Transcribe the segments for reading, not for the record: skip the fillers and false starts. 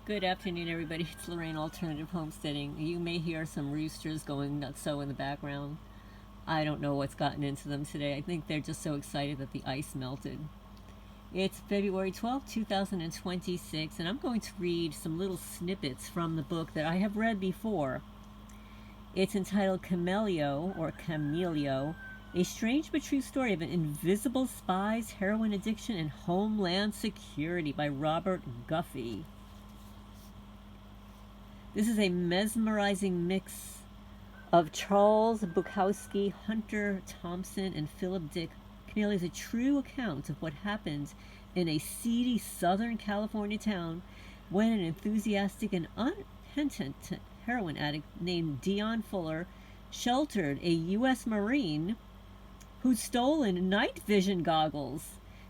Good afternoon, everybody. It's Lorraine Alternative Homesteading. You may hear some roosters going nutso in the background. I don't know what's gotten into them today. I think they're just so excited that the ice melted. It's February 12th, 2026, and I'm going to read some little snippets from the book that I have read before. It's entitled Chameleo, or Chameleo, a strange but true story of an invisible spy's heroin addiction and homeland security by Robert Guffey. This is a mesmerizing mix of Charles Bukowski, Hunter Thompson, and Philip Dick. Chameleo is a true account of what happened in a seedy Southern California town when an enthusiastic and unrepentant heroin addict named Dion Fuller sheltered a U.S. Marine who'd stolen night vision goggles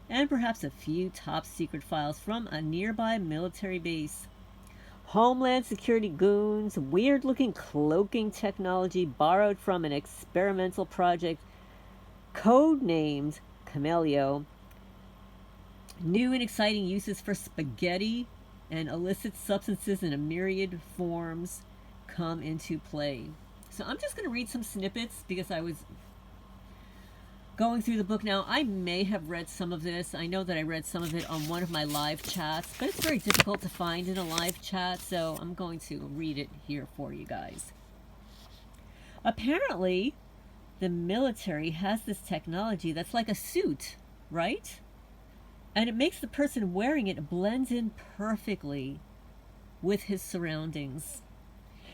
and perhaps a few top secret files from a nearby military base. Homeland Security goons, weird-looking cloaking technology borrowed from an experimental project codenamed Chameleo, new and exciting uses for spaghetti and illicit substances in a myriad forms come into play. So I'm just going to read some snippets because I was going through the book. Now, I may have read some of this. I know that I read some of it on one of my live chats, but it's very difficult to find in a live chat, so I'm going to read it here for you guys. Apparently, the military has this technology that's like a suit, right? And it makes the person wearing it blend in perfectly with his surroundings.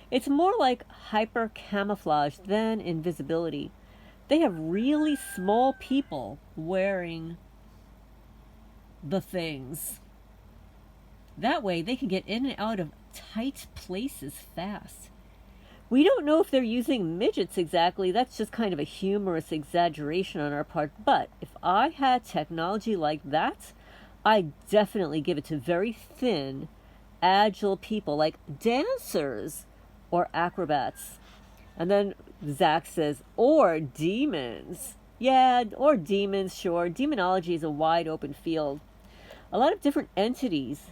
It's more like hyper camouflage than invisibility. They have really small people wearing the things. That way they can get in and out of tight places fast. We don't know if they're using midgets exactly. That's just kind of a humorous exaggeration on our part. But if I had technology like that, I'd definitely give it to very thin, agile people like dancers or acrobats. And then Zach says, or demons. Yeah, or demons, sure. Demonology is a wide open field. A lot of different entities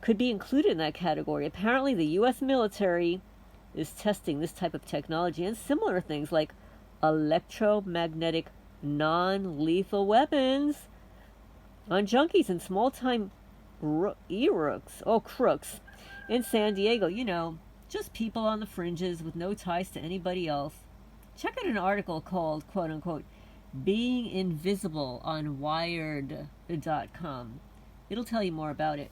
could be included in that category. Apparently, the U.S. military is testing this type of technology and similar things like electromagnetic non-lethal weapons on junkies and small-time crooks in San Diego. You know, just people on the fringes with no ties to anybody else. Check out an article called, quote unquote, Being Invisible on Wired.com. It'll tell you more about it.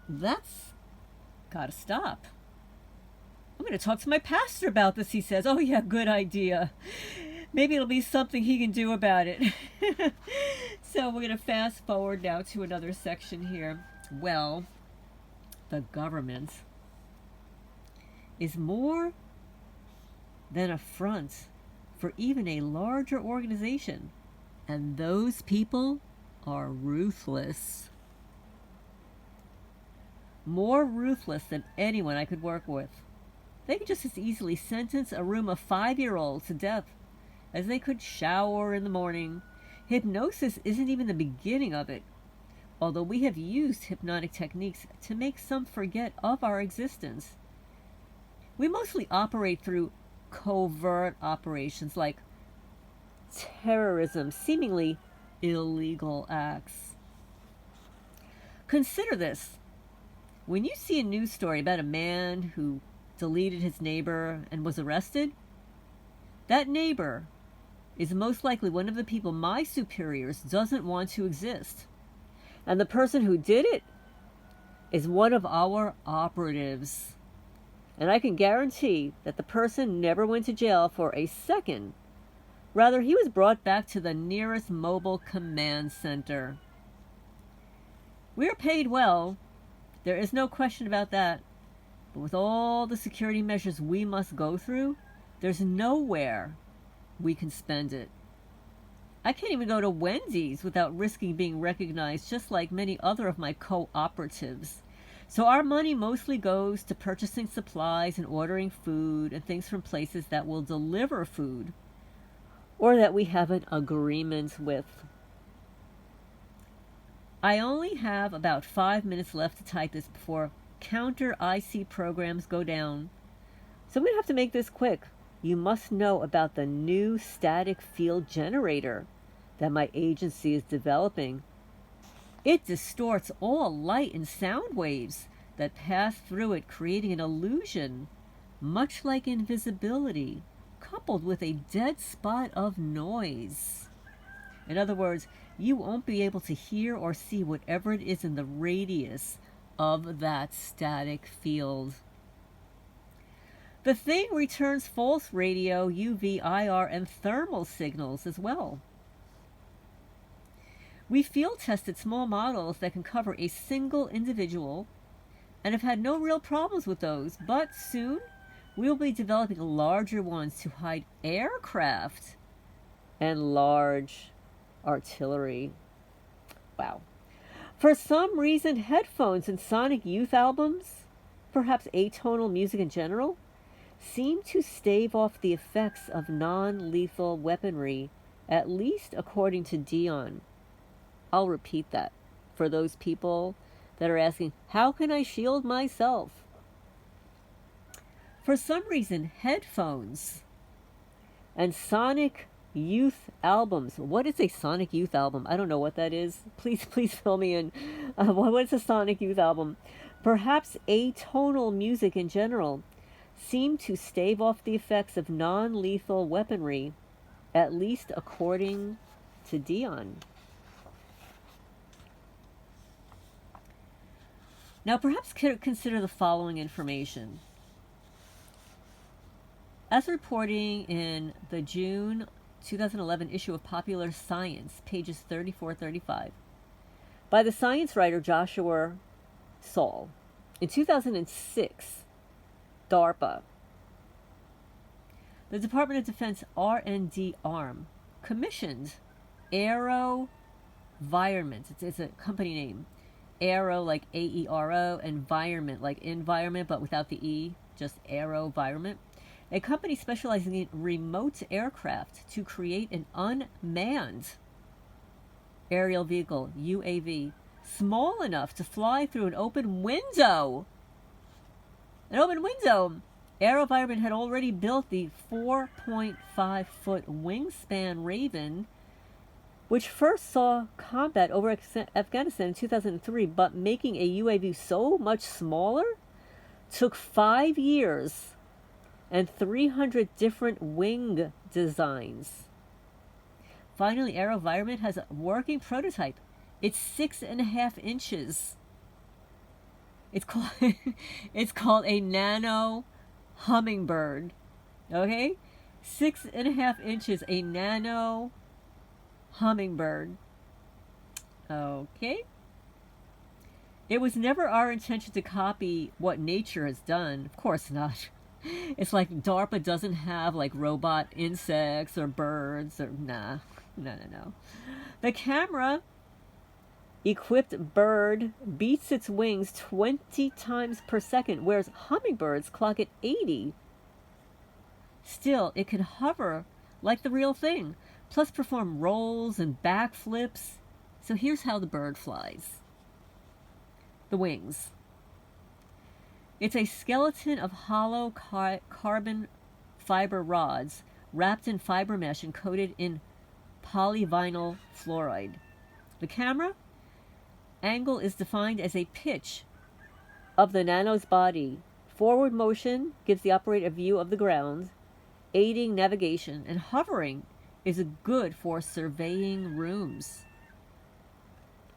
That's gotta stop. I'm going to talk to my pastor about this, he says. Oh, yeah, good idea. Maybe it'll be something he can do about it. So we're going to fast forward now to another section here. Well, the government is more than a front for even a larger organization. And those people are ruthless. More ruthless than anyone I could work with. They could just as easily sentence a room of 5-year-olds to death as they could shower in the morning. Hypnosis isn't even the beginning of it. Although we have used hypnotic techniques to make some forget of our existence. We mostly operate through covert operations like terrorism, seemingly illegal acts. Consider this. When you see a news story about a man who deleted his neighbor and was arrested, that neighbor is most likely one of the people my superiors doesn't want to exist. And the person who did it is one of our operatives. And I can guarantee that the person never went to jail for a second. Rather, he was brought back to the nearest mobile command center. We are paid well. There is no question about that. But with all the security measures we must go through, there's nowhere we can spend it. I can't even go to Wendy's without risking being recognized, just like many other of my cooperatives. So our money mostly goes to purchasing supplies and ordering food and things from places that will deliver food or that we have an agreement with. I only have about 5 minutes left to type this before counter IC programs go down. So I'm going to have to make this quick. You must know about the new static field generator that my agency is developing. It distorts all light and sound waves that pass through it, creating an illusion, much like invisibility, coupled with a dead spot of noise. In other words, you won't be able to hear or see whatever it is in the radius of that static field. The thing returns false radio, UV, IR, and thermal signals as well. We field tested small models that can cover a single individual and have had no real problems with those, but soon we will be developing larger ones to hide aircraft and large artillery. Wow. For some reason, headphones and sonic youth albums, perhaps atonal music in general, seem to stave off the effects of non-lethal weaponry, at least according to Dion. I'll repeat that for those people that are asking, how can I shield myself? For some reason, headphones and sonic youth albums. What is a sonic youth album? I don't know what that is. Please fill me in. What is a sonic youth album? Perhaps atonal music in general seem to stave off the effects of non-lethal weaponry, at least according to Dion. Now, perhaps consider the following information. As reporting in the June 2011 issue of Popular Science, pages 34-35, by the science writer Joshua Saul, in 2006, DARPA, the Department of Defense R&D arm, commissioned AeroVironment. It's a company name. Aero like AERO, environment like environment, but without the E, just AeroVironment. A company specializing in remote aircraft to create an unmanned aerial vehicle, UAV, small enough to fly through an open window. An open window. AeroVironment had already built the 4.5-foot wingspan Raven, which first saw combat over Afghanistan in 2003, but making a UAV so much smaller took 5 years and 300 different wing designs. Finally, AeroVironment has a working prototype. It's 6.5 inches. It's called a Nano Hummingbird. Okay? 6.5 inches, a Nano Hummingbird. Okay? It was never our intention to copy what nature has done. Of course not. It's like DARPA doesn't have like robot insects or birds or no. The camera equipped bird beats its wings 20 times per second, whereas hummingbirds clock at 80. Still, it can hover like the real thing, plus perform rolls and backflips. So here's how the bird flies. The wings. It's a skeleton of hollow carbon fiber rods wrapped in fiber mesh and coated in polyvinyl fluoride. The camera angle is defined as a pitch of the Nano's body. Forward motion gives the operator a view of the ground, aiding navigation, and hovering is good for surveying rooms.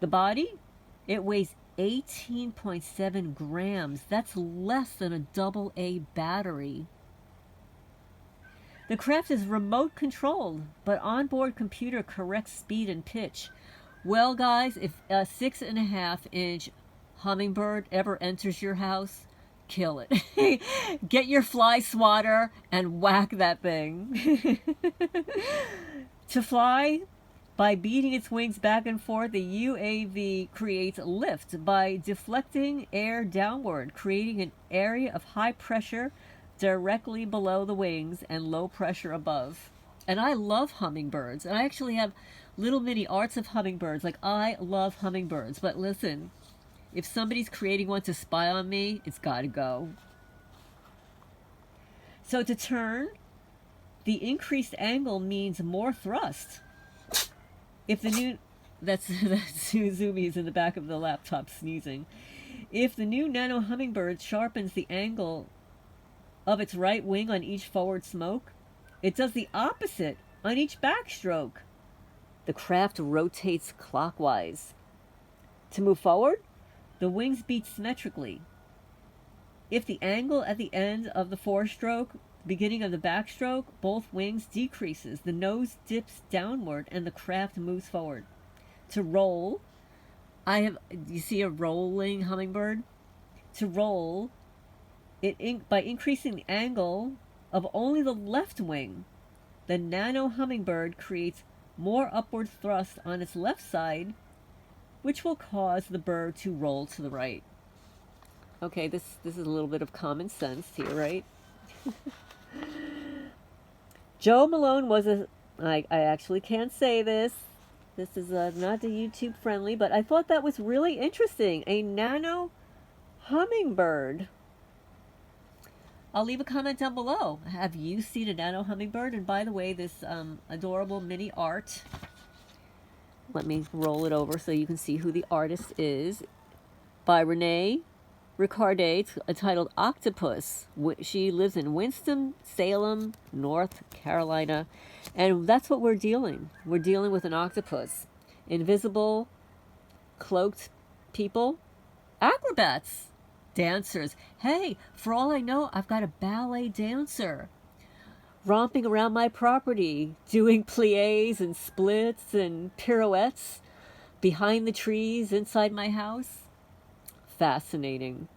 The body, it weighs 18.7 grams. That's less than a AA battery. The craft is remote controlled, but onboard computer corrects speed and pitch. Well, guys, if a 6.5 inch hummingbird ever enters your house, kill it. Get your fly swatter and whack that thing. To fly, by beating its wings back and forth, the UAV creates lift by deflecting air downward, creating an area of high pressure directly below the wings and low pressure above. And I love hummingbirds. And I actually have little mini arts of hummingbirds. Like, I love hummingbirds. But listen, if somebody's creating one to spy on me, it's got to go. So to turn, the increased angle means more thrust. If the new... That's Zoomies in the back of the laptop sneezing. If the new Nano Hummingbird sharpens the angle of its right wing on each forward smoke, it does the opposite on each backstroke. The craft rotates clockwise. To move forward, the wings beat symmetrically. If the angle at the end of the forestroke, beginning of the backstroke, both wings decreases, the nose dips downward, and the craft moves forward. To roll, you see a rolling hummingbird? To roll, by increasing the angle of only the left wing, the Nano Hummingbird creates more upward thrust on its left side, which will cause the bird to roll to the right. Okay, this is a little bit of common sense here, right? Joe Malone was I actually can't say this. This is not YouTube friendly, but I thought that was really interesting. A Nano Hummingbird. I'll leave a comment down below. Have you seen a Nano Hummingbird? And by the way, this adorable mini art, let me roll it over so you can see who the artist is, by Rena RiCharde, titled Octopus. She lives in Winston-Salem, North Carolina. And that's what we're dealing. We're dealing with an octopus. Invisible, cloaked people, acrobats, dancers. Hey, for all I know, I've got a ballet dancer romping around my property, doing pliés and splits and pirouettes behind the trees inside my house. Fascinating.